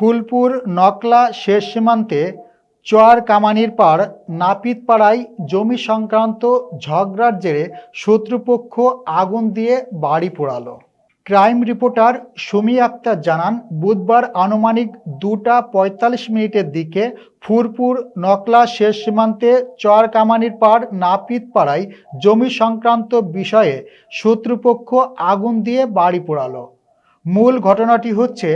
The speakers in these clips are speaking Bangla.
ফুলপুর নকলা শেষ সীমান্তে চর কামানির পাড় নাপিতপাড়ায় জমি সংক্রান্ত ঝগড়ার জেরে শত্রুপক্ষ আগুন দিয়ে বাড়ি পোড়ালো। ক্রাইম রিপোর্টার সুমি আক্তার জানান, বুধবার আনুমানিক 2:45 দিকে ফুলপুর নকলা শেষ সীমান্তে চর কামানির পাড় নাপিতপাড়ায় জমি সংক্রান্ত বিষয়ে শত্রুপক্ষ আগুন দিয়ে বাড়ি পোড়ালো। মূল ঘটনাটি হচ্ছে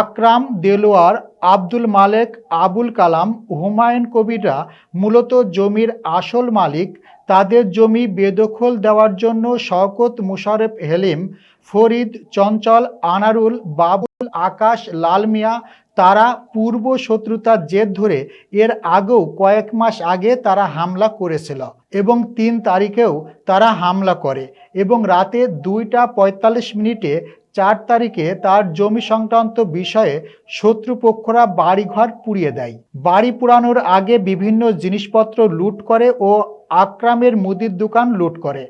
আকরাম, দেলোয়ার, আব্দুল মালেক, আবুল কালাম, হুমায়ুন কবিররা মূলত জমির আসল মালিক। তাদের জমি বেদখল দেওয়ার জন্য শওকত, মুশারফ, হেলিম, ফরিদ, চঞ্চল, আনারুল, বাবুল, আকাশ, লাল মিয়া তারা পূর্ব শত্রুতার জের ধরে এর আগেও কয়েক মাস আগে তারা হামলা করেছিল এবং 3 তারিখেও তারা হামলা করে এবং রাতে 2:45 4 তারিখে তার জমি সংক্রান্ত বিষয়ে শত্রুপক্ষরা বাড়িঘর পুড়িয়ে দেয়। বাড়ি পুরানোর আগে বিভিন্ন জিনিসপত্র লুট করে ও আকরামের মুদির দোকান লুট করে।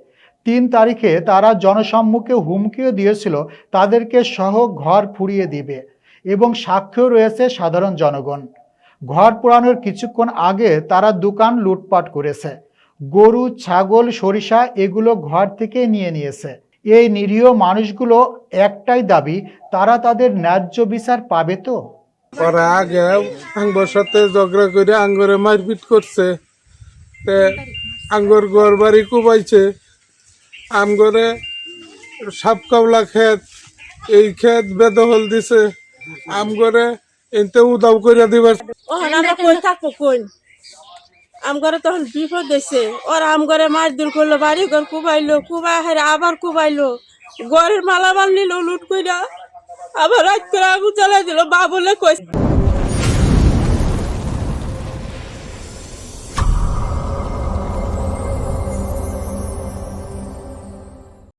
3 তারিখে তারা জনসম্মুখে হুমকিও দিয়েছিল তাদেরকে সহ ঘর পুড়িয়ে দিবে এবং সাক্ষ্য রয়েছে সাধারণ জনগণ। ঘর পোড়ানোর কিছুক্ষণ আগে তারা দোকান লুটপাট করেছে। গরু, ছাগল, সরিষা এগুলো ঘর থেকে নিয়েছে। এই নিরীহ মানুষগুলো একটাই দাবি, তারা তাদের ন্যায্য বিচার পাবে তো। ওরা আগে আঙ্গর সাথে ঝগড়া করে আঙ্গরে মারপিট করছে, আঙ্গর ঘর বাড়ি কুবাইছে, আমগরে সাপকাবলা ক্ষেত এই ক্ষেত বেদখল দিছে, আমগরে এতে উদাও করে দিবার। আমরা কই থাকবো কই, আমগরে তখন বিপদ হয়েছে। ওরা আমগরে মার দূর করলো, বাড়ি ঘর কুবাইলো, কুবাই হারে আবার কুবাইলো, ঘরের মালামাল নিল লুট কইরা, আবার রাত করে আগুন জ্বালাই দিল। বাবুলে কই